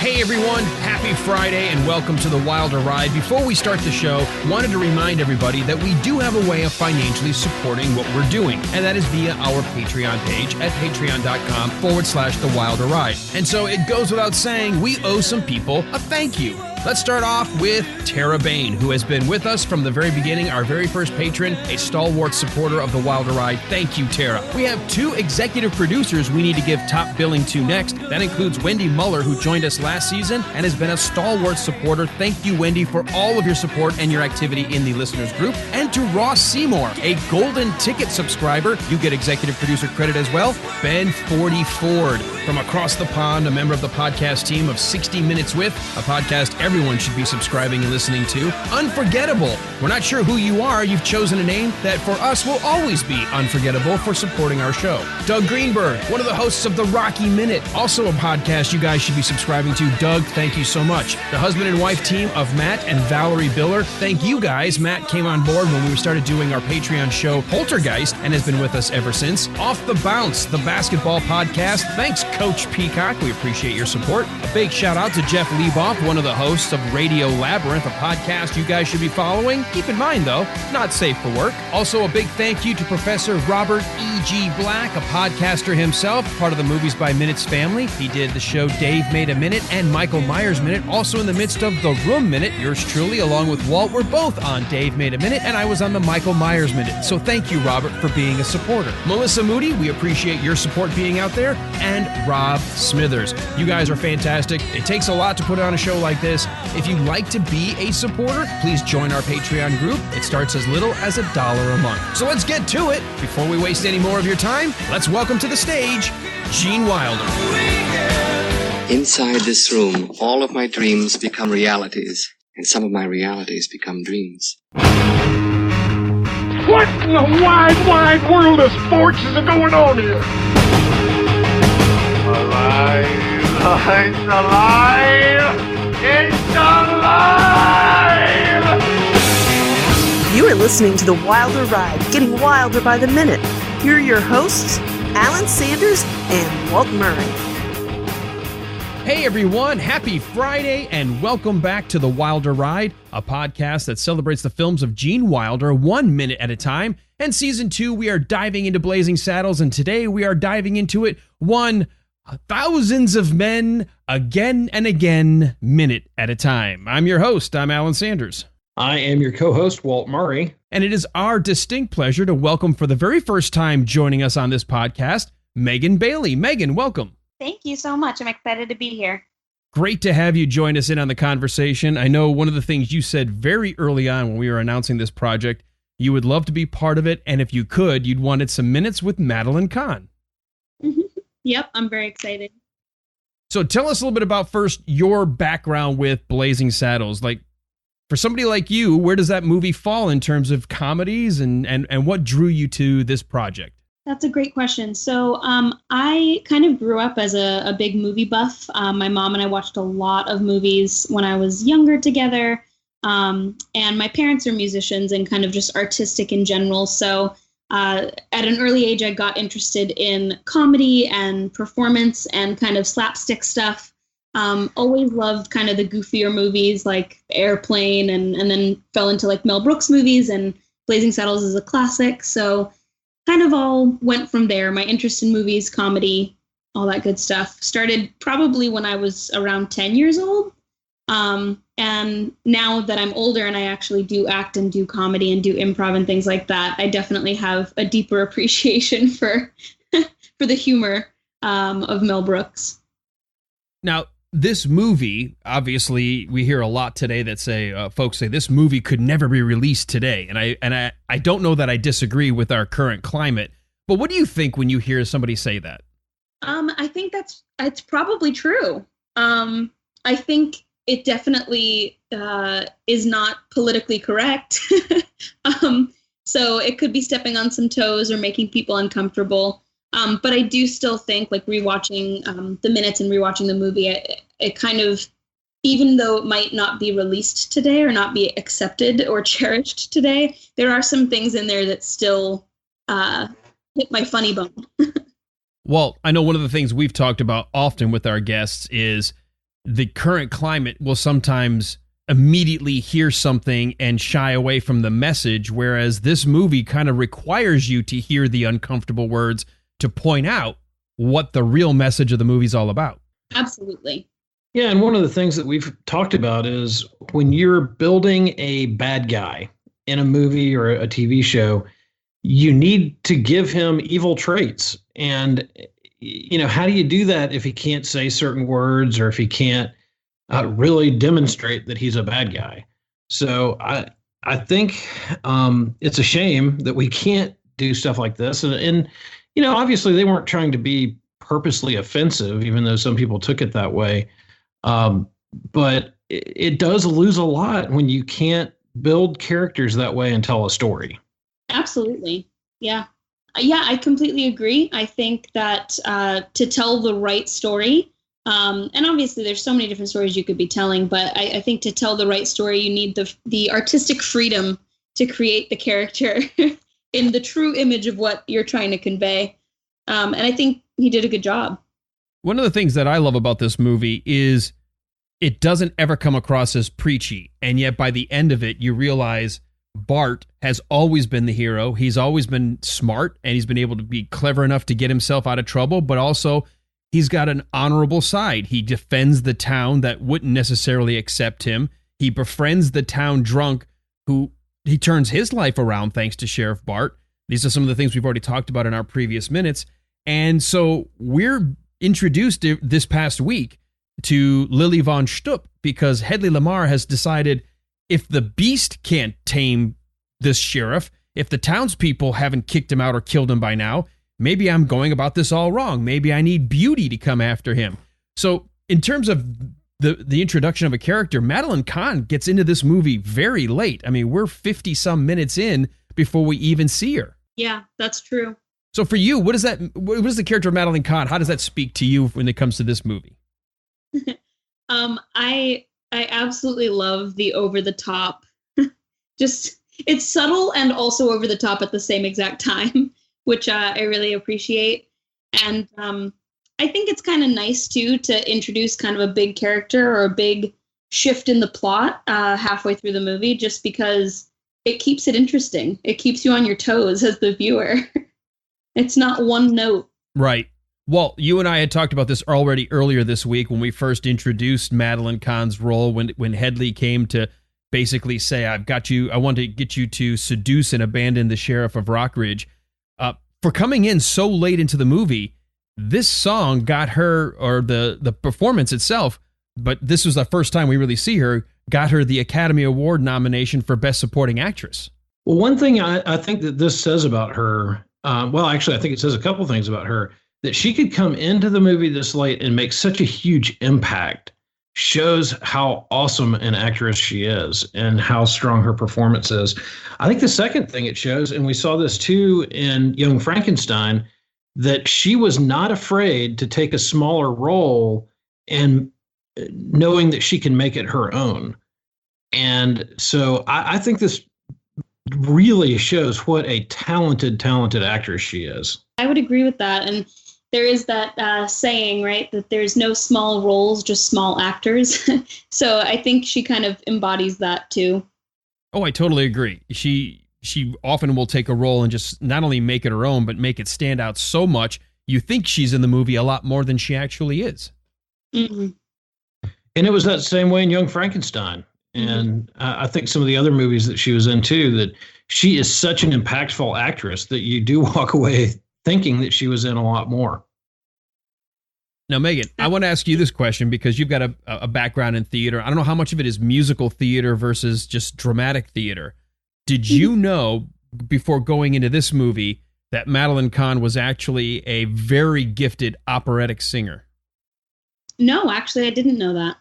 Hey everyone, happy Friday and welcome to the Wilder Ride. Before we start the show, wanted to remind everybody that we do have a way of financially supporting what we're doing, and that is via our Patreon page at patreon.com/The Wilder Ride. And so it goes without saying, we owe some people a thank you. Let's start off with Tara Bain, who has been with us from the very beginning, our very first patron, a stalwart supporter of the Wilder Ride. Thank you, Tara. We have two executive producers we need to give top billing to next. That includes Wendy Muller, who joined us last season and has been a stalwart supporter. Thank you, Wendy, for all of your support and your activity in the listeners group. And to Ross Seymour, a golden ticket subscriber. You get executive producer credit as well. Ben Forty Ford, from across the pond, a member of the podcast team of 60 Minutes With, a podcast everyone should be subscribing and listening to. Unforgettable. We're not sure who you are. You've chosen a name that for us will always be unforgettable for supporting our show. Doug Greenberg, one of the hosts of the Rocky Minute, also a podcast you guys should be subscribing to. Doug, thank you so much. The husband and wife team of Matt and Valerie Biller, thank you guys. Matt came on board when we started doing our Patreon show Poltergeist and has been with us ever since. Off the Bounce, the basketball podcast. Thanks, Coach Peacock. We appreciate your support. A big shout out to Jeff Lieboff, one of the hosts of Radio Labyrinth, a podcast you guys should be following. Keep in mind, though, not safe for work. Also, a big thank you to Professor Robert E.G. Black, a podcaster himself, part of the Movies by Minutes family. He did the show Dave Made a Minute and Michael Myers Minute, also in the midst of The Room Minute. Yours truly, along with Walt, were both on Dave Made a Minute, and I was on the Michael Myers Minute. So thank you, Robert, for being a supporter. Melissa Moody, we appreciate your support being out there, and Rob Smithers. You guys are fantastic. It takes a lot to put on a show like this. If you'd like to be a supporter, please join our Patreon group. It starts as little as $1 a month. So let's get to it. Before we waste any more of your time, let's welcome to the stage, Gene Wilder. Inside this room, all of my dreams become realities, and some of my realities become dreams. What in the wide, wide world of sports is going on here? Alive! It's alive! It's alive! You are listening to The Wilder Ride, getting wilder by the minute. Here are your hosts, Alan Sanders and Walt Murray. Hey everyone, happy Friday and welcome back to The Wilder Ride, a podcast that celebrates the films of Gene Wilder 1 minute at a time. And season 2, we are diving into Blazing Saddles, and today we are diving into it thousands of men again and again, minute at a time. I'm your host, I'm Alan Sanders. I am your co-host, Walt Murray. And it is our distinct pleasure to welcome for the very first time joining us on this podcast, Megan Baillie. Megan, welcome. Thank you so much. I'm excited to be here. Great to have you join us in on the conversation. I know one of the things you said very early on when we were announcing this project, you would love to be part of it, and if you could, you'd wanted some minutes with Madeline Kahn. Yep, I'm very excited. So tell us a little bit about first your background with Blazing Saddles. Like, for somebody like you, where does that movie fall in terms of comedies and what drew you to this project? That's a great question. So I kind of grew up as a big movie buff. My mom and I watched a lot of movies when I was younger together. And my parents are musicians and kind of just artistic in general. So at an early age, I got interested in comedy and performance and kind of slapstick stuff. Always loved kind of the goofier movies like Airplane and then fell into like Mel Brooks movies, and Blazing Saddles is a classic. So kind of all went from there. My interest in movies, comedy, all that good stuff started probably when I was around 10 years old. And now that I'm older and I actually do act and do comedy and do improv and things like that, I definitely have a deeper appreciation for the humor of Mel Brooks. Now, this movie, obviously, we hear a lot today that say, folks say this movie could never be released today. And I don't know that I disagree with our current climate, but what do you think when you hear somebody say that? I think it's probably true. I think it definitely is not politically correct. So it could be stepping on some toes or making people uncomfortable. But I do still think, like, rewatching the minutes and rewatching the movie, it kind of, even though it might not be released today or not be accepted or cherished today, there are some things in there that still hit my funny bone. Well, I know one of the things we've talked about often with our guests is the current climate will sometimes immediately hear something and shy away from the message, whereas this movie kind of requires you to hear the uncomfortable words to point out what the real message of the movie's all about. Absolutely. Yeah, and one of the things that we've talked about is when you're building a bad guy in a movie or a TV show, you need to give him evil traits. And, how do you do that if he can't say certain words or if he can't really demonstrate that he's a bad guy? So I think it's a shame that we can't do stuff like this. And obviously they weren't trying to be purposely offensive, even though some people took it that way. But it does lose a lot when you can't build characters that way and tell a story. Absolutely. Yeah. Yeah, I completely agree. I think that to tell the right story, and obviously there's so many different stories you could be telling, but I think to tell the right story, you need the artistic freedom to create the character in the true image of what you're trying to convey. And I think he did a good job. One of the things that I love about this movie is it doesn't ever come across as preachy. And yet by the end of it, you realize Bart has always been the hero. He's always been smart, and he's been able to be clever enough to get himself out of trouble, but also he's got an honorable side. He defends the town that wouldn't necessarily accept him. He befriends the town drunk who he turns his life around thanks to Sheriff Bart. These are some of the things we've already talked about in our previous minutes. And so we're introduced this past week to Lili von Stupp because Hedley Lamar has decided if the beast can't tame this sheriff, if the townspeople haven't kicked him out or killed him by now, maybe I'm going about this all wrong. Maybe I need Beauty to come after him. So in terms of the introduction of a character, Madeline Kahn gets into this movie very late. I mean, we're 50 some minutes in before we even see her. Yeah, that's true. So for you, what is the character of Madeline Kahn? How does that speak to you when it comes to this movie? I absolutely love the over the top. Just it's subtle and also over the top at the same exact time, which I really appreciate. And I think it's kind of nice too to introduce kind of a big character or a big shift in the plot halfway through the movie, just because it keeps it interesting. It keeps you on your toes as the viewer. It's not one note. Right. Well, you and I had talked about this already earlier this week when we first introduced Madeline Kahn's role when Hedley came to basically say, I want to get you to seduce and abandon the sheriff of Rockridge. For coming in so late into the movie, this song got her, or the performance itself, but this was the first time we really see her, got her the Academy Award nomination for Best Supporting Actress. Well, one thing I think that this says about her, actually, I think it says a couple things about her, that she could come into the movie this late and make such a huge impact shows how awesome an actress she is and how strong her performance is. I think the second thing it shows, and we saw this too in Young Frankenstein, that she was not afraid to take a smaller role and knowing that she can make it her own. And so I think this really shows what a talented actress she is. I would agree with that. And there is that saying, right, that there's no small roles, just small actors. So I think she kind of embodies that too. Oh, I totally agree. She often will take a role and just not only make it her own, but make it stand out so much you think she's in the movie a lot more than she actually is. Mm-hmm. And it was that same way in Young Frankenstein. And I think some of the other movies that she was in too, that she is such an impactful actress that you do walk away thinking that she was in a lot more. Now, Megan, I want to ask you this question because you've got a background in theater. I don't know how much of it is musical theater versus just dramatic theater. Did you know before going into this movie that Madeline Kahn was actually a very gifted operatic singer? No, actually, I didn't know that.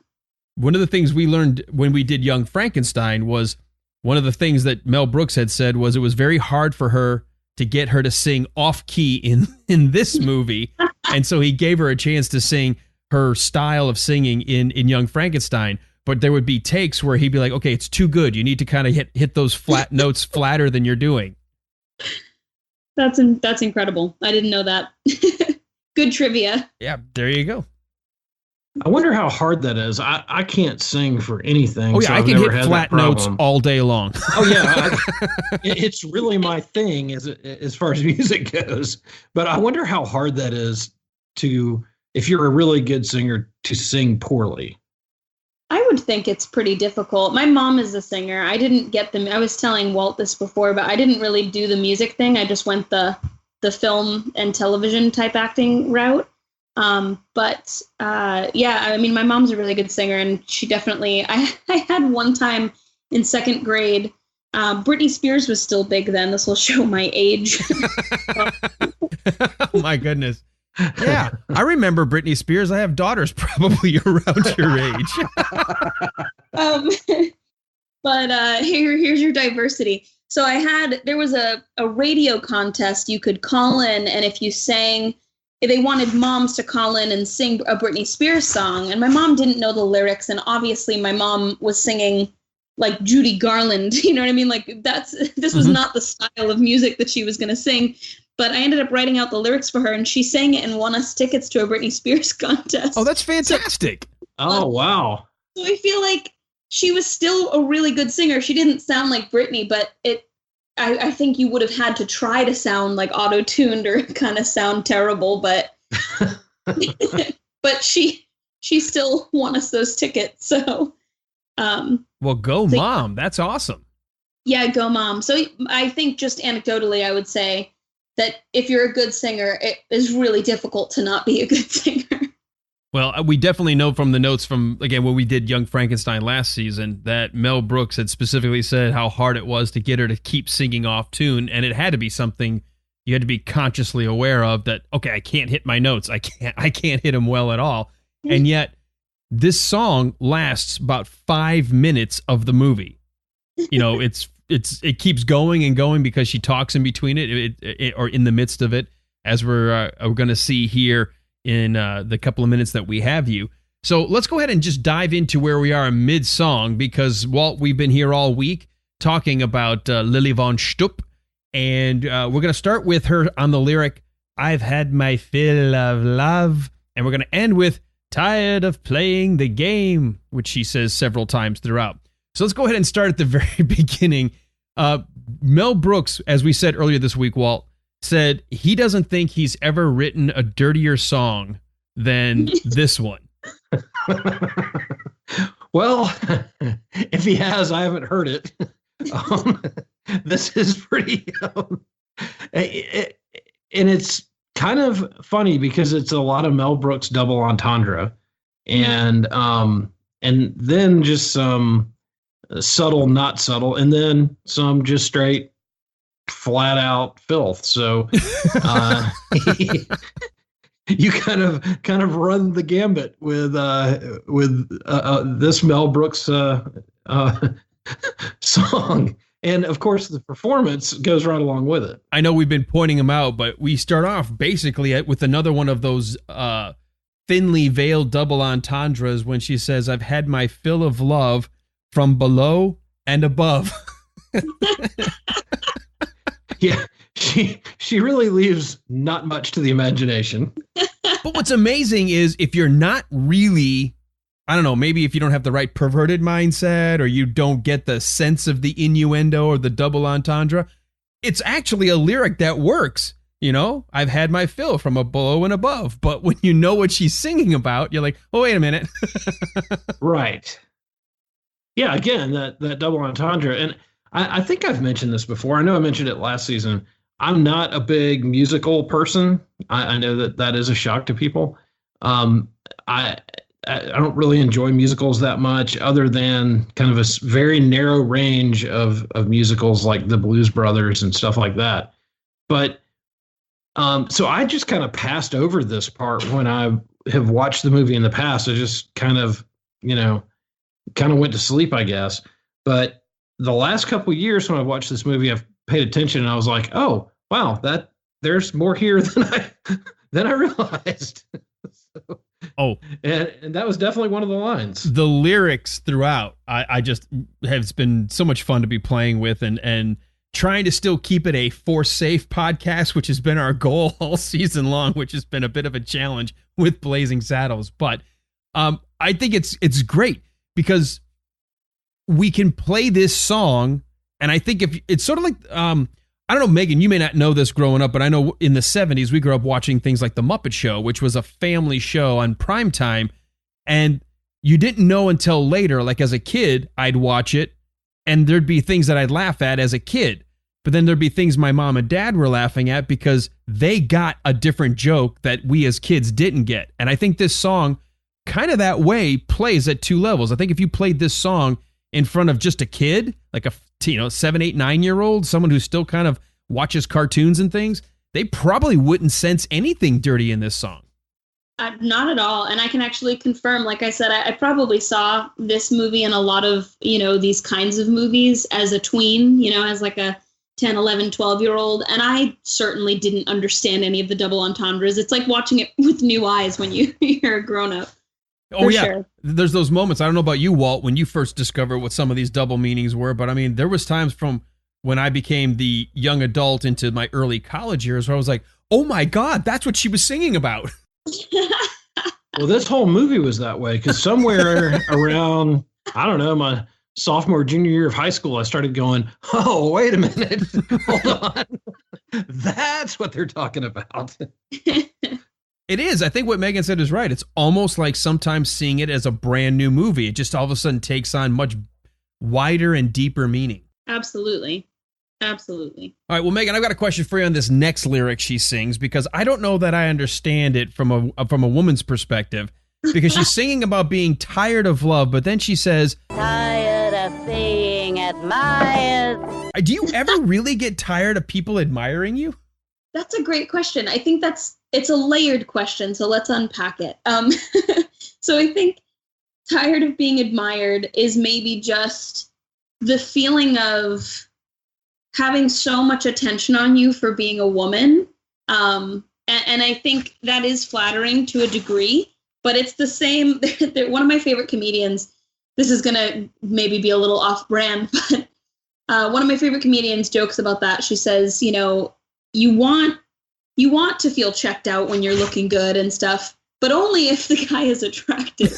One of the things we learned when we did Young Frankenstein was one of the things that Mel Brooks had said was it was very hard for her to get her to sing off key in this movie. And so he gave her a chance to sing her style of singing in Young Frankenstein. But there would be takes where he'd be like, okay, it's too good. You need to kind of hit those flat notes flatter than you're doing. That's incredible. I didn't know that. Good trivia. Yeah, there you go. I wonder how hard that is. I can't sing for anything. Oh yeah, so I I've can never hit had flat that notes problem. all day long. Oh yeah, it's really my thing as far as music goes. But I wonder how hard that is to, if you're a really good singer, to sing poorly. I would think it's pretty difficult. My mom is a singer. I didn't get them. I was telling Walt this before, but I didn't really do the music thing. I just went the film and television type acting route. Yeah, I mean, my mom's a really good singer, and she definitely. I had one time in second grade. Britney Spears was still big then. This will show my age. Oh my goodness. Yeah, I remember Britney Spears. I have daughters probably around your age. Here's your diversity. So there was a radio contest you could call in, and if they wanted moms to call in and sing a Britney Spears song, and my mom didn't know the lyrics, and obviously my mom was singing like Judy Garland, you know what I mean? Like this was not the style of music that she was going to sing. But I ended up writing out the lyrics for her, and she sang it and won us tickets to a Britney Spears contest. Oh, that's fantastic. Oh, wow. So I feel like she was still a really good singer. She didn't sound like Britney, but I think you would have had to try to sound like auto-tuned or kind of sound terrible, but but she still won us those tickets. So well, go mom. That's awesome. Yeah, go mom. So I think just anecdotally, I would say that if you're a good singer, it is really difficult to not be a good singer. Well, we definitely know from the notes from, again, when we did Young Frankenstein last season, that Mel Brooks had specifically said how hard it was to get her to keep singing off tune. And it had to be something you had to be consciously aware of, that, okay, I can't hit my notes. I can't hit them well at all. And yet this song lasts about 5 minutes of the movie. You know, it keeps going and going because she talks in between it or in the midst of it, as we're going to see here in the couple of minutes that we have you. So let's go ahead and just dive into where we are mid-song, because, Walt, we've been here all week talking about Lili von Stupp, and we're going to start with her on the lyric, "I've had my fill of love," and we're going to end with "tired of playing the game," which she says several times throughout. So let's go ahead and start at the very beginning. Mel Brooks, as we said earlier this week, Walt, said he doesn't think he's ever written a dirtier song than this one. Well, if he has, I haven't heard it. This is pretty... and it's kind of funny because it's a lot of Mel Brooks double entendre. And then just some subtle, not subtle, and then some just straight flat out filth. So you kind of run the gambit with this Mel Brooks song, and of course the performance goes right along with it. I know we've been pointing them out, but we start off basically with another one of those thinly veiled double entendres when she says, "I've had my fill of love from below and above." Yeah, she really leaves not much to the imagination. But what's amazing is, if you're not really, I don't know, maybe if you don't have the right perverted mindset, or you don't get the sense of the innuendo or the double entendre, it's actually a lyric that works. You know, "I've had my fill from a below and above." But when you know what she's singing about, you're like, oh, wait a minute. Right. Yeah, again, that double entendre. And I think I've mentioned this before. I know I mentioned it last season. I'm not a big musical person. I know that is a shock to people. I don't really enjoy musicals that much, other than kind of a very narrow range of musicals like the Blues Brothers and stuff like that. But so I just kind of passed over this part when I have watched the movie in the past. I just kind of went to sleep, I guess. But the last couple of years when I watched this movie, I've paid attention, and I was like, oh, wow, there's more here than I realized. And that was definitely one of the lines. The lyrics throughout, I just has been so much fun to be playing with, and trying to still keep it a Force Safe podcast, which has been our goal all season long, which has been a bit of a challenge with Blazing Saddles. But I think it's great because we can play this song, and I think if it's sort of like I don't know, Megan, you may not know this growing up, but I know in the 70s we grew up watching things like The Muppet Show, which was a family show on primetime, and you didn't know until later, like as a kid, I'd watch it, and there'd be things that I'd laugh at as a kid, but then there'd be things my mom and dad were laughing at because they got a different joke that we as kids didn't get. And I think this song, kind of that way, plays at two levels. I think if you played this song in front of just a kid, like a 7, 8, 9-year-old, someone who still kind of watches cartoons and things, they probably wouldn't sense anything dirty in this song. Not at all. And I can actually confirm, like I said, I probably saw this movie and a lot of, these kinds of movies as a tween, as like a 10, 11, 12-year-old. And I certainly didn't understand any of the double entendres. It's like watching it with new eyes when you're a grown-up. Oh, yeah. Sure. There's those moments. I don't know about you, Walt, when you first discovered what some of these double meanings were, but I mean, there was times from when I became the young adult into my early college years where I was like, oh my God, that's what she was singing about. Well, this whole movie was that way because somewhere around, I don't know, my sophomore, junior year of high school, I started going, oh, wait a minute. Hold on. That's what they're talking about. It is. I think what Megan said is right. It's almost like sometimes seeing it as a brand new movie. It just all of a sudden takes on much wider and deeper meaning. Absolutely. Absolutely. All right. Well, Megan, I've got a question for you on this next lyric she sings because I don't know that I understand it from a woman's perspective because she's singing about being tired of love, but then she says, tired of being admired. Do you ever really get tired of people admiring you? That's a great question. I think it's a layered question, so let's unpack it. So I think tired of being admired is maybe just the feeling of having so much attention on you for being a woman. And I think that is flattering to a degree, but it's the same. One of my favorite comedians, this is going to maybe be a little off brand, but one of my favorite comedians jokes about that. She says, you want to feel checked out when you're looking good and stuff, but only if the guy is attractive.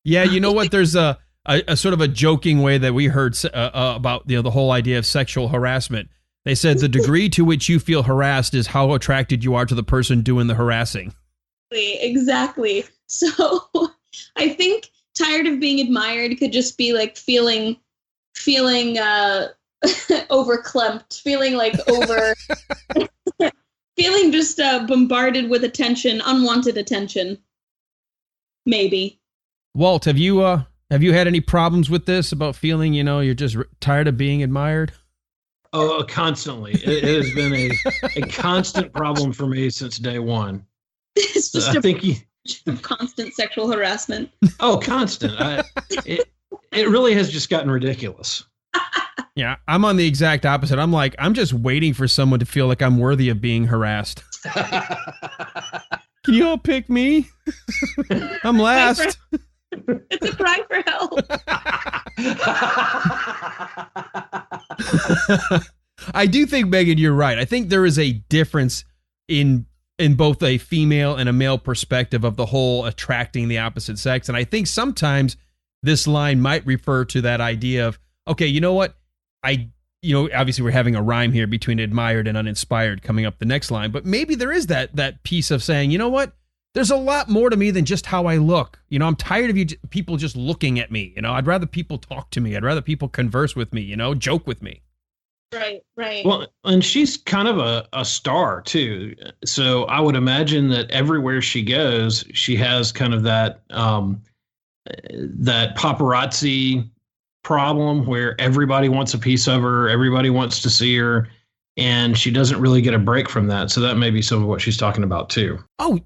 Yeah, you know what? There's a sort of a joking way that we heard about the whole idea of sexual harassment. They said the degree to which you feel harassed is how attracted you are to the person doing the harassing. Exactly. So I think tired of being admired could just be like feeling overclamped, feeling like feeling just bombarded with attention, unwanted attention. Maybe. Walt, have you had any problems with this about feeling, you're just tired of being admired? Oh, constantly. It has been a constant problem for me since day one. It's just constant sexual harassment. Oh, constant. It really has just gotten ridiculous. Yeah, I'm on the exact opposite. I'm like, I'm just waiting for someone to feel like I'm worthy of being harassed. Can you all pick me? I'm last. It's a cry for help. I do think, Megan, you're right. I think there is a difference in both a female and a male perspective of the whole attracting the opposite sex. And I think sometimes this line might refer to that idea of, okay, you know what? Obviously we're having a rhyme here between admired and uninspired coming up the next line, but maybe there is that piece of saying, you know what? There's a lot more to me than just how I look. I'm tired of people just looking at me. I'd rather people talk to me. I'd rather people converse with me, joke with me. Right. Well, and she's kind of a star too. So I would imagine that everywhere she goes, she has kind of that paparazzi problem where everybody wants a piece of her, everybody wants to see her, and she doesn't really get a break from that. So that may be some of what she's talking about too. Oh,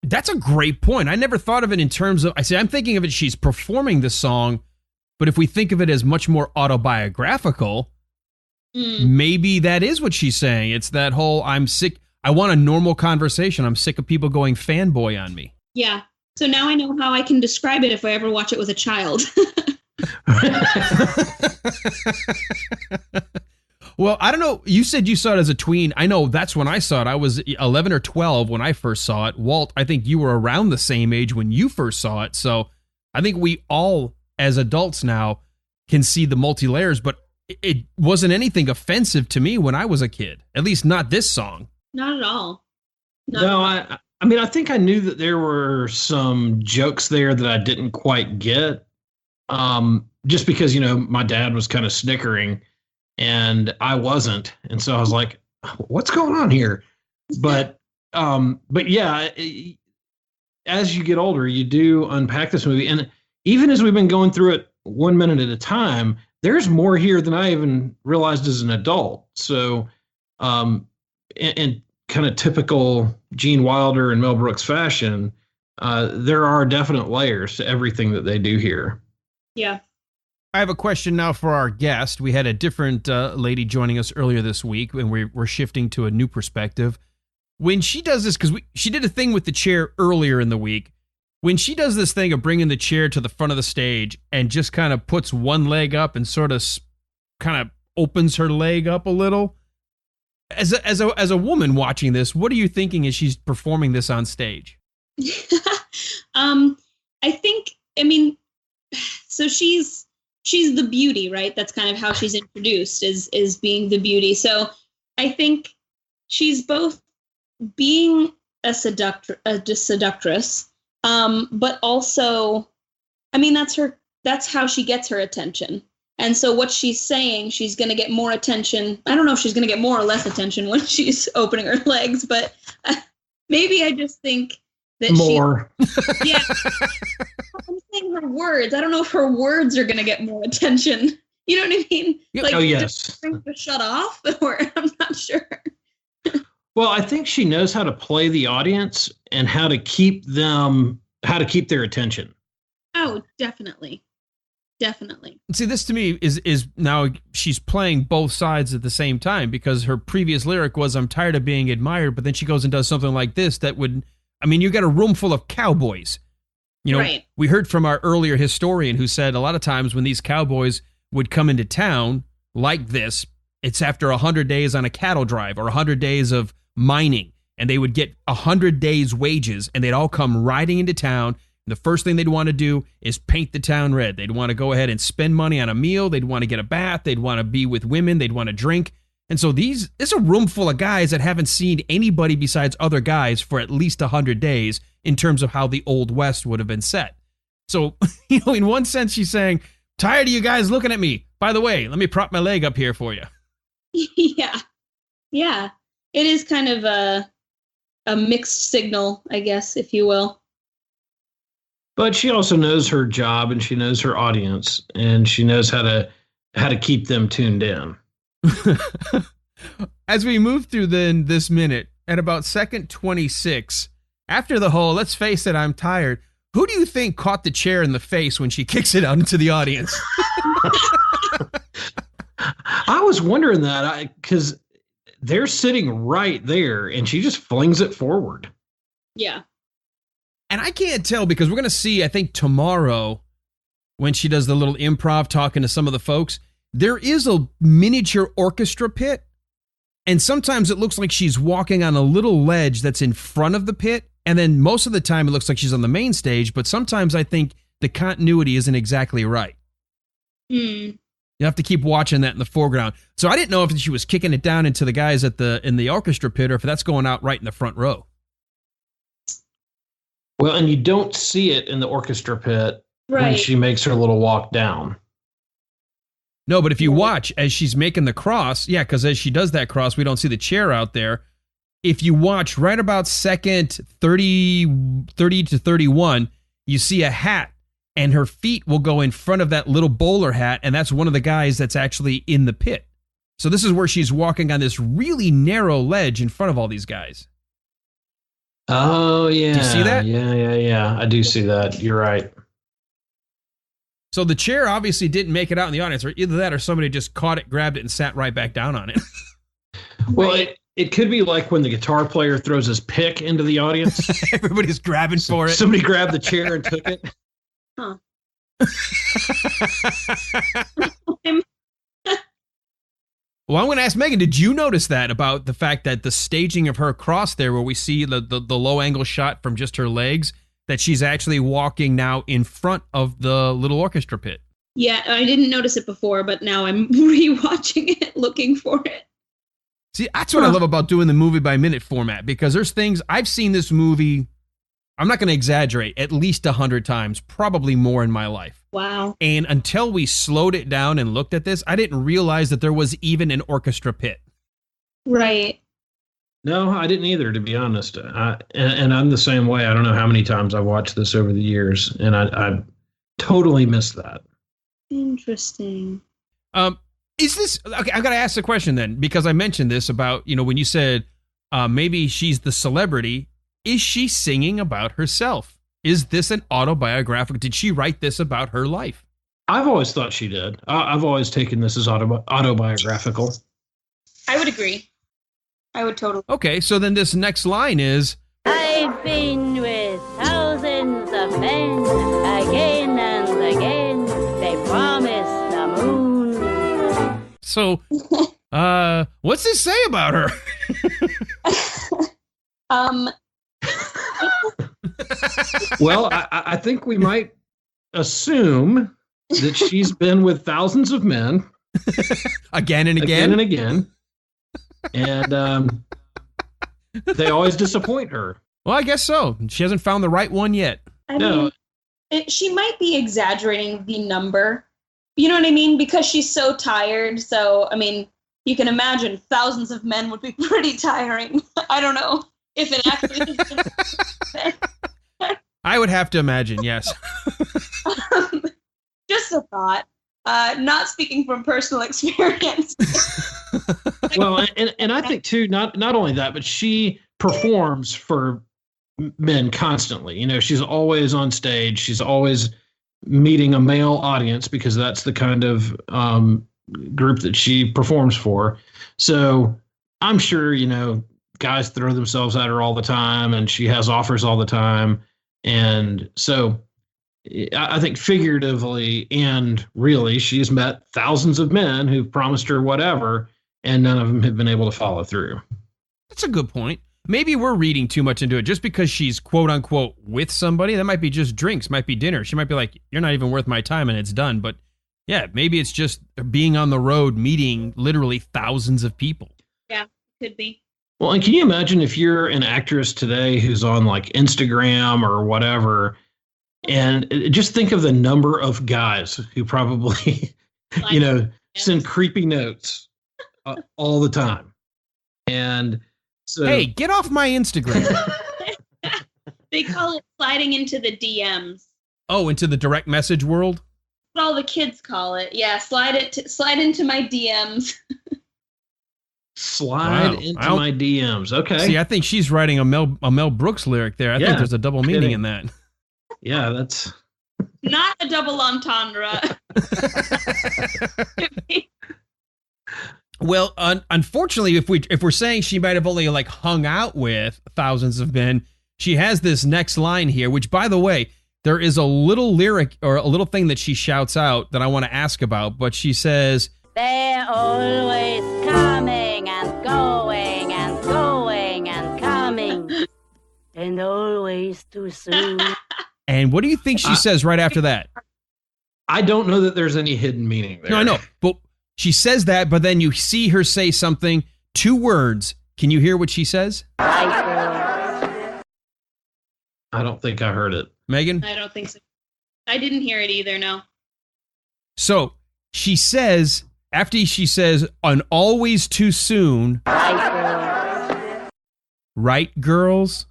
that's a great point. I never thought of it in terms of, I'm thinking of it, she's performing the song, but if we think of it as much more autobiographical, maybe that is what she's saying. It's that whole, I'm sick, I want a normal conversation. I'm sick of people going fanboy on me. Yeah. So now I know how I can describe it if I ever watch it with a child. Well, I don't know. You said you saw it as a tween. I know that's when I saw it. I was 11 or 12 when I first saw it. Walt, I think you were around the same age when you first saw it. So I think we all, as adults now, can see the multi-layers, but it wasn't anything offensive to me when I was a kid. At least not this song. Not at all. I mean, I think I knew that there were some jokes there that I didn't quite get. Just because, my dad was kind of snickering and I wasn't. And so I was like, what's going on here? But yeah, as you get older, you do unpack this movie. And even as we've been going through it 1 minute at a time, there's more here than I even realized as an adult. So, in kind of typical Gene Wilder and Mel Brooks fashion, there are definite layers to everything that they do here. Yeah. I have a question now for our guest. We had a different lady joining us earlier this week, and we're shifting to a new perspective. When she does this, because she did a thing with the chair earlier in the week, when she does this thing of bringing the chair to the front of the stage and just kind of puts one leg up and sort of kind of opens her leg up a little, as a woman watching this, what are you thinking as she's performing this on stage? So she's the beauty, right? That's kind of how she's introduced, is being the beauty. So I think she's both being a seductress, but also, that's how she gets her attention. And so what she's saying, she's going to get more attention. I don't know if she's going to get more or less attention when she's opening her legs, but maybe I just think that more. Yeah. I'm saying her words. I don't know if her words are going to get more attention. You know what I mean? Like, oh, yes. To shut off, or I'm not sure. Well, I think she knows how to play the audience and how to keep their attention. Oh, definitely. Definitely. See, this to me is now she's playing both sides at the same time, because her previous lyric was, I'm tired of being admired, but then she goes and does something like this that would, you got a room full of cowboys. Right. We heard from our earlier historian who said a lot of times when these cowboys would come into town like this, it's after 100 days on a cattle drive or 100 days of mining, and they would get 100 days wages, and they'd all come riding into town. The first thing they'd want to do is paint the town red. They'd want to go ahead and spend money on a meal. They'd want to get a bath. They'd want to be with women. They'd want to drink. And so it's a room full of guys that haven't seen anybody besides other guys for at least 100 days in terms of how the Old West would have been set. So, in one sense, she's saying, tired of you guys looking at me. By the way, let me prop my leg up here for you. Yeah. Yeah. It is kind of a mixed signal, I guess, if you will. But she also knows her job, and she knows her audience, and she knows how to keep them tuned in. As we move through this minute, at about second 26, after the whole, let's face it, I'm tired, who do you think caught the chair in the face when she kicks it out into the audience? I was wondering that, because they're sitting right there, and she just flings it forward. Yeah. And I can't tell, because we're going to see, I think, tomorrow when she does the little improv talking to some of the folks, there is a miniature orchestra pit. And sometimes it looks like she's walking on a little ledge that's in front of the pit. And then most of the time it looks like she's on the main stage. But sometimes I think the continuity isn't exactly right. You have to keep watching that in the foreground. So I didn't know if she was kicking it down into the guys in the orchestra pit, or if that's going out right in the front row. Well, and you don't see it in the orchestra pit when she makes her little walk down. No, but if you watch as she's making the cross, because as she does that cross, we don't see the chair out there. If you watch right about second 30 to 31, you see a hat, and her feet will go in front of that little bowler hat, and that's one of the guys that's actually in the pit. So this is where she's walking on this really narrow ledge in front of all these guys. Oh, yeah. Do you see that? Yeah. I do see that. You're right. So the chair obviously didn't make it out in the audience, or either that or somebody just caught it, grabbed it, and sat right back down on it. Well, it could be like when the guitar player throws his pick into the audience. Everybody's grabbing for it. Somebody grabbed the chair and took it. Huh. Well, I'm going to ask Megan, did you notice that about the fact that the staging of her cross there, where we see the low angle shot from just her legs, that she's actually walking now in front of the little orchestra pit? Yeah, I didn't notice it before, but now I'm rewatching it, looking for it. See, that's what I love about doing the movie by minute format, because there's things I've seen this movie, I'm not going to exaggerate, at least 100 times, probably more in my life. Wow. And until we slowed it down and looked at this, I didn't realize that there was even an orchestra pit. Right. No, I didn't either, to be honest. And I'm the same way. I don't know how many times I've watched this over the years, and I totally missed that. Interesting. Is this okay? I've got to ask the question then, because I mentioned this about, when you said maybe she's the celebrity. Is she singing about herself? Is this an autobiographical? Did she write this about her life? I've always thought she did. I've always taken this as autobiographical. I would agree. I would totally. Okay, so then this next line is, I've been with thousands of men again and again. They promised the moon. so, what's this say about her? Well, I think we might assume that she's been with thousands of men. Again and again. Again and again. And they always disappoint her. Well, I guess so. She hasn't found the right one yet. I mean, she might be exaggerating the number. You know what I mean? Because she's so tired. So, I mean, you can imagine thousands of men would be pretty tiring. I don't know if it actually is. I would have to imagine, yes. Just a thought. Not speaking from personal experience. Well, and I think too, not only that, but she performs for men constantly. She's always on stage. She's always meeting a male audience because that's the kind of group that she performs for. So I'm sure, guys throw themselves at her all the time, and she has offers all the time. And so I think figuratively and really, she's met thousands of men who've promised her whatever, and none of them have been able to follow through. That's a good point. Maybe we're reading too much into it. Just because she's quote unquote with somebody, that might be just drinks, might be dinner. She might be like, you're not even worth my time, and it's done. But yeah, maybe it's just being on the road, meeting literally thousands of people. Yeah, could be. Well, and can you imagine if you're an actress today who's on like Instagram or whatever, and just think of the number of guys who probably, send creepy notes all the time. And so, hey, get off my Instagram. They call it sliding into the DMs. Oh, into the direct message world? That's what all the kids call it. Yeah, slide into my DMs. Slide into my DMs. Okay. See, I think she's writing a Mel Brooks lyric there. I think there's a double meaning in that. Yeah, that's not a double entendre. Well, unfortunately, if we're saying she might have only hung out with thousands of men, she has this next line here, which, by the way, there is a little lyric or a little thing that she shouts out that I want to ask about. But she says, "They're always coming and going and going and coming, and always too soon." And what do you think she says right after that? I don't know that there's any hidden meaning there. No, I know. But she says that, but then you see her say something, 2 words. Can you hear what she says? I don't think I heard it. Megan? I don't think so. I didn't hear it either, no. So she says, after she says, "an always too soon." Right, girls?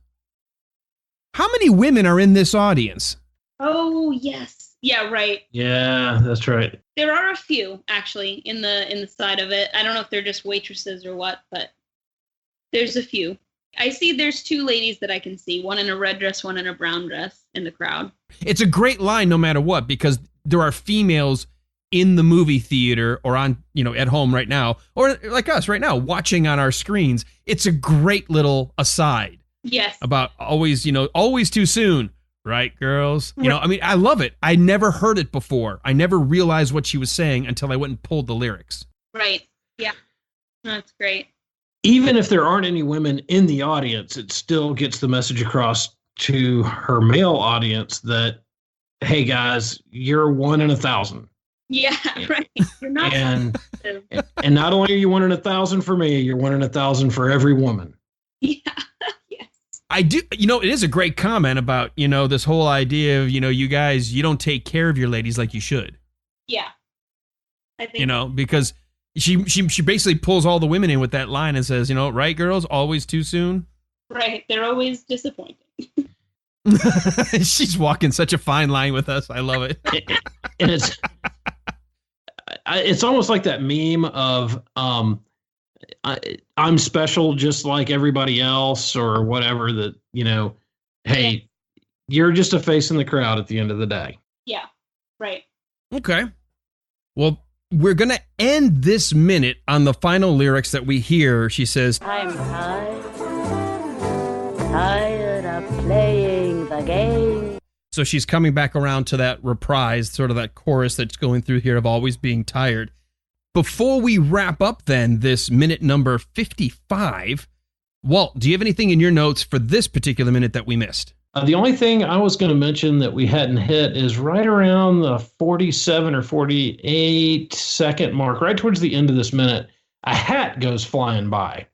How many women are in this audience? Oh, yes. Yeah, right. Yeah, that's right. There are a few, actually, in the side of it. I don't know if they're just waitresses or what, but there's a few. I see there's 2 ladies that I can see, one in a red dress, one in a brown dress in the crowd. It's a great line no matter what, because there are females in the movie theater or on, at home right now, or like us right now, watching on our screens. It's a great little aside. Yes. About always too soon. Right, girls? I love it. I never heard it before. I never realized what she was saying until I went and pulled the lyrics. Right. Yeah. That's great. Even if there aren't any women in the audience, it still gets the message across to her male audience that, hey guys, you're 1 in 1,000. Yeah, right. You're not. And not only are you 1 in 1,000 for me, you're 1 in 1,000 for every woman. Yeah. Yes. I do. It is a great comment about, this whole idea of, you guys, you don't take care of your ladies like you should. Yeah. I think. Because she basically pulls all the women in with that line and says, right, girls, always too soon. Right. They're always disappointing. She's walking such a fine line with us. I love it. And it's almost like that meme of I'm special just like everybody else or whatever, that, hey, you're just a face in the crowd at the end of the day. Yeah. Right. Okay. Well, we're going to end this minute on the final lyrics that we hear. She says, I'm tired of playing the game. So she's coming back around to that reprise, sort of that chorus that's going through here of always being tired. Before we wrap up then this minute number 55, Walt, do you have anything in your notes for this particular minute that we missed? The only thing I was going to mention that we hadn't hit is right around the 47 or 48 second mark, right towards the end of this minute, a hat goes flying by.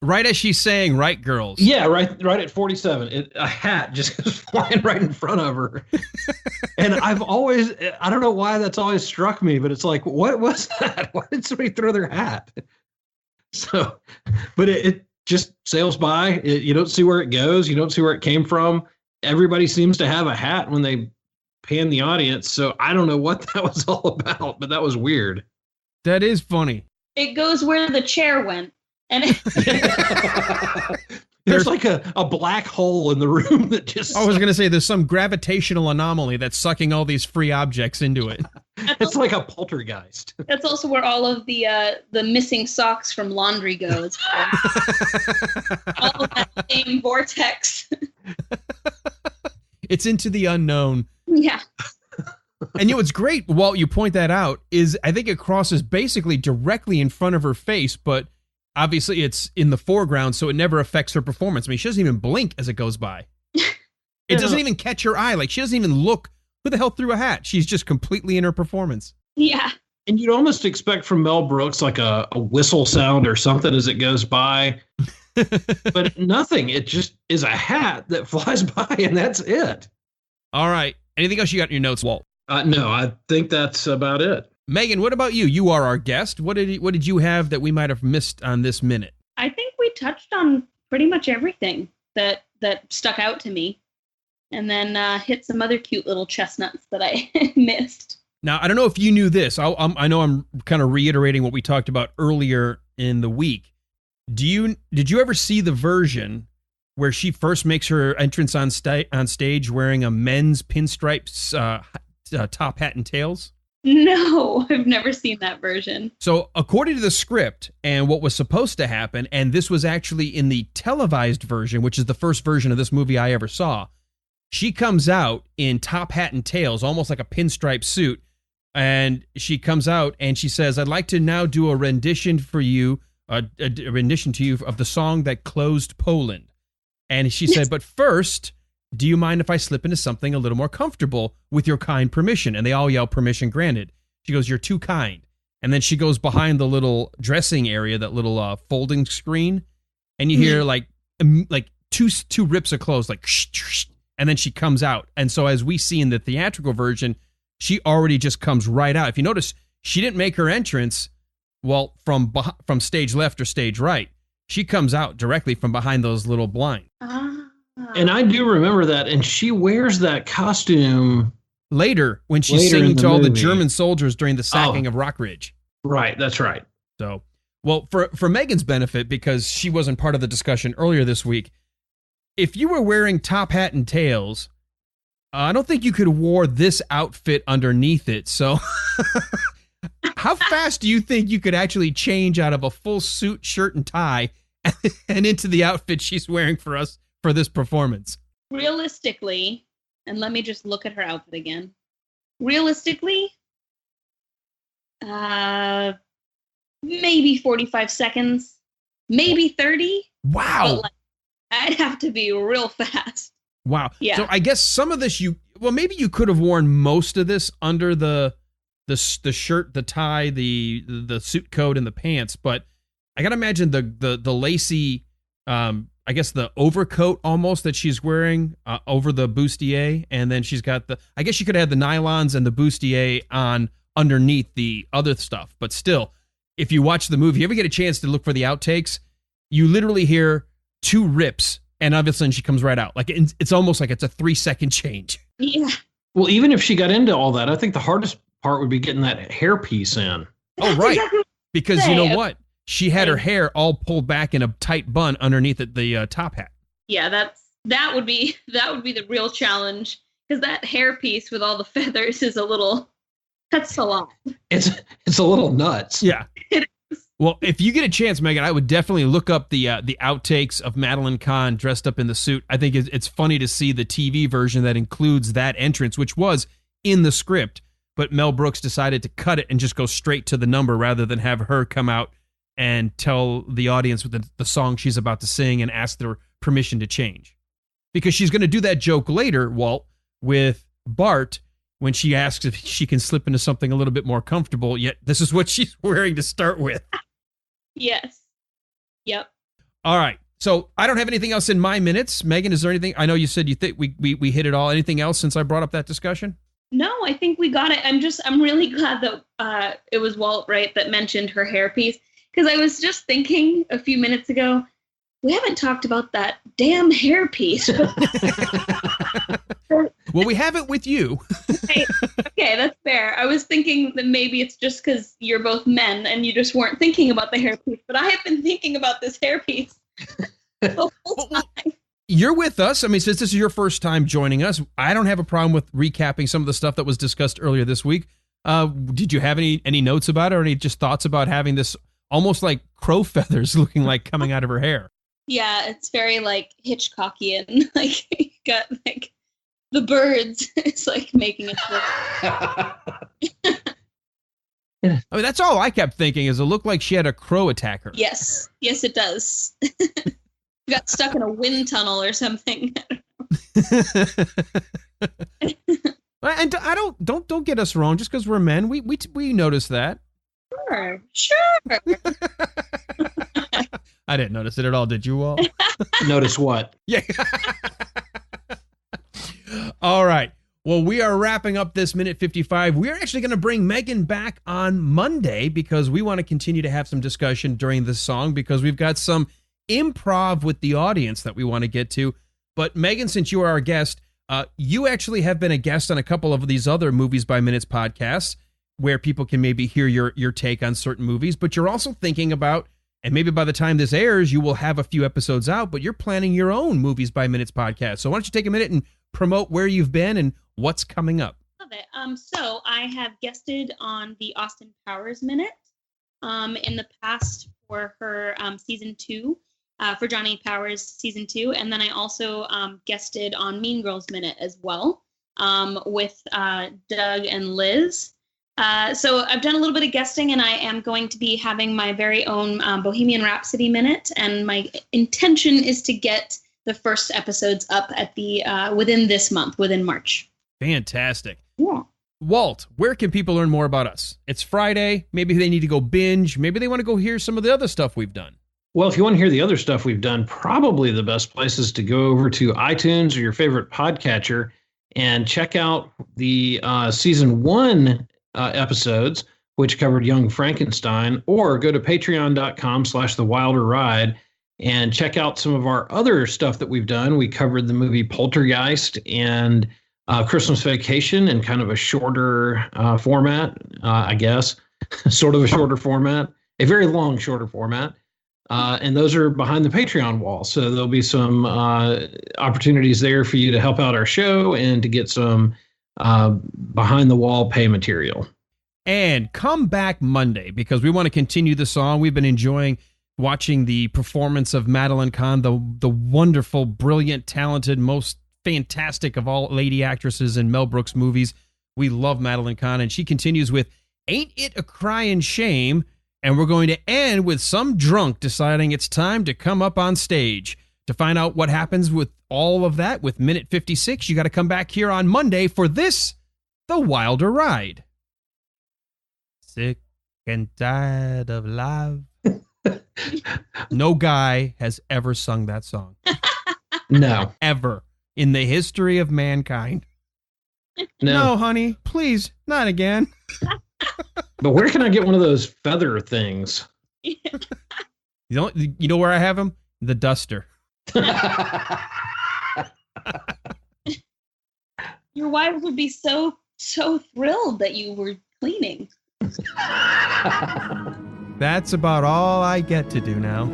Right as she's saying, right, girls? Yeah, right at 47. A hat just goes flying right in front of her. And I don't know why that's always struck me, but it's like, what was that? Why did somebody throw their hat? So, but it just sails by. You don't see where it goes. You don't see where it came from. Everybody seems to have a hat when they pan the audience. So I don't know what that was all about, but that was weird. That is funny. It goes where the chair went. And there's like a black hole in the room that just... I was going to say there's some gravitational anomaly that's sucking all these free objects into it. It's like a poltergeist. That's also where all of the missing socks from laundry goes. All of that same vortex. It's into the unknown. Yeah. And what's great, Walt, you point that out, is I think it crosses basically directly in front of her face, but obviously it's in the foreground, so it never affects her performance. I mean, she doesn't even blink as it goes by. It doesn't even catch her eye. Like, she doesn't even look, who the hell threw a hat? She's just completely in her performance. Yeah. And you'd almost expect from Mel Brooks like a whistle sound or something as it goes by. But nothing. It just is a hat that flies by, and that's it. All right. Anything else you got in your notes, Walt? No, I think that's about it. Megan, what about you? You are our guest. What did you have that we might have missed on this minute? I think we touched on pretty much everything that stuck out to me, and then hit some other cute little chestnuts that I missed. Now, I don't know if you knew this. I know I'm kind of reiterating what we talked about earlier in the week. Did you ever see the version where she first makes her entrance on stage wearing a men's pinstripes top hat and tails? No, I've never seen that version. So according to the script and what was supposed to happen, and this was actually in the televised version, which is the first version of this movie I ever saw, she comes out in top hat and tails, almost like a pinstripe suit. And she comes out and she says, I'd like to now do a rendition for you, a rendition to you of the song that closed Poland. And she said, but first, do you mind if I slip into something a little more comfortable with your kind permission? And they all yell, permission granted. She goes, you're too kind. And then she goes behind the little dressing area, that little folding screen. And you hear like two rips of clothes, like, and then she comes out. And so as we see in the theatrical version, she already just comes right out. If you notice, she didn't make her entrance, well, from stage left or stage right. She comes out directly from behind those little blinds. And I do remember that. And she wears that costume later when she's singing to all movie. the German soldiers during the sacking of Rockridge. Right. That's right. So, well, for Megan's benefit, because she wasn't part of the discussion earlier this week, if you were wearing top hat and tails, I don't think you could have wore this outfit underneath it. So how fast do you think you could actually change out of a full suit, shirt, and tie and into the outfit she's wearing for us for this performance? Realistically, and let me just look at her outfit again. Realistically, maybe 45 seconds, maybe 30. Wow. But like, I'd have to be real fast. Wow. Yeah. So I guess some of this maybe you could have worn most of this under the shirt, the tie, the suit coat, and the pants, but I gotta imagine the lacy, I guess the overcoat almost that she's wearing over the bustier, and then she's got I guess she could have had the nylons and the bustier on underneath the other stuff, but still, if you watch the movie, you ever get a chance to look for the outtakes, you literally hear 2 rips, and all of a sudden she comes right out. Like it's almost like it's a 3-second change. Yeah. Well, even if she got into all that, I think the hardest part would be getting that hairpiece in. Oh, right. Exactly. Because you know what? She had her hair all pulled back in a tight bun underneath the top hat. Yeah, that would be the real challenge, because that hairpiece with all the feathers that's a lot. It's a little nuts. Yeah. It is. Well, if you get a chance, Megan, I would definitely look up the outtakes of Madeline Kahn dressed up in the suit. I think it's funny to see the TV version that includes that entrance, which was in the script, but Mel Brooks decided to cut it and just go straight to the number rather than have her come out and tell the audience with the song she's about to sing and ask their permission to change. Because she's going to do that joke later, Walt, with Bart, when she asks if she can slip into something a little bit more comfortable, yet this is what she's wearing to start with. Yes. Yep. All right. So I don't have anything else in my minutes. Megan, is there anything? I know you said you think we hit it all. Anything else since I brought up that discussion? No, I think we got it. I'm really glad that it was Walt, right, that mentioned her hairpiece. Because I was just thinking a few minutes ago, we haven't talked about that damn hairpiece. Well, we have it with you. Okay, that's fair. I was thinking that maybe it's just because you're both men and you just weren't thinking about the hairpiece. But I have been thinking about this hairpiece the whole time. You're with us. I mean, since this is your first time joining us, I don't have a problem with recapping some of the stuff that was discussed earlier this week. Did you have any notes about it, or any just thoughts about having this almost like crow feathers looking like coming out of her hair? Yeah, it's very like Hitchcockian. Like you got like the birds. It's like making it look. I mean, that's all I kept thinking, is it looked like she had a crow attack her. Yes, it does. Got stuck in a wind tunnel or something. And don't get us wrong. Just because we're men, we notice that. Sure. I didn't notice it at all. Did you all? Notice what? Yeah. All right. Well, we are wrapping up this minute 55. We're actually going to bring Megan back on Monday because we want to continue to have some discussion during this song, because we've got some improv with the audience that we want to get to. But Megan, since you are our guest, you actually have been a guest on a couple of these other Movies by Minutes podcasts where people can maybe hear your take on certain movies, but you're also thinking about, and maybe by the time this airs, you will have a few episodes out, but you're planning your own Movies by Minutes podcast. So why don't you take a minute and promote where you've been and what's coming up? Love it. So I have guested on the Austin Powers Minute in the past for her season 2, for Johnny Powers season 2, and then I also guested on Mean Girls Minute as well with Doug and Liz. So I've done a little bit of guesting, and I am going to be having my very own Bohemian Rhapsody Minute, and my intention is to get the first episodes up at the within this month, within March. Fantastic. Yeah. Walt, where can people learn more about us? It's Friday. Maybe they need to go binge. Maybe they want to go hear some of the other stuff we've done. Well, if you want to hear the other stuff we've done, probably the best place is to go over to iTunes or your favorite podcatcher and check out the season 1 episodes, which covered Young Frankenstein, or go to patreon.com/thewilderride and check out some of our other stuff that we've done. We covered the movie Poltergeist and Christmas Vacation in kind of a shorter format, I guess, sort of a shorter format, a very long, shorter format. And those are behind the Patreon wall. So there'll be some opportunities there for you to help out our show and to get some behind the wall pay material. And come back Monday, because we want to continue the song. We've been enjoying watching the performance of Madeline Kahn, the wonderful, brilliant, talented, most fantastic of all lady actresses in Mel Brooks movies. We love Madeline Kahn, and she continues with Ain't It a Crying Shame? And we're going to end with some drunk deciding it's time to come up on stage. To find out what happens with all of that with minute 56, you got to come back here on Monday for this, The Wilder Ride. Sick and tired of love. No guy has ever sung that song. No. Ever. In the history of mankind. No, honey, please, not again. But where can I get one of those feather things? You know where I have them? The duster. Your wife would be so thrilled that you were cleaning. That's about all I get to do now.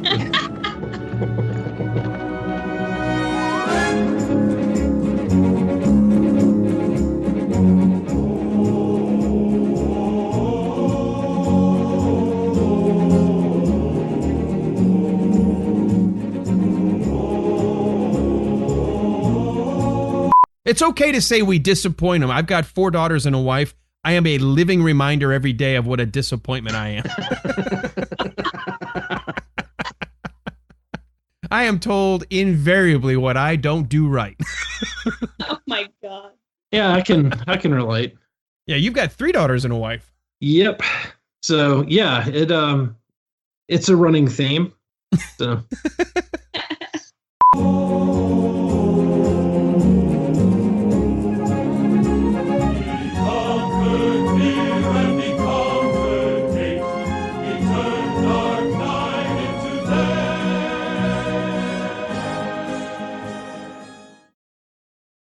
It's okay to say we disappoint them. I've got 4 daughters and a wife. I am a living reminder every day of what a disappointment I am. I am told invariably what I don't do right. Oh my God. Yeah, I can relate. Yeah, you've got 3 daughters and a wife. Yep. So yeah, it's a running theme. So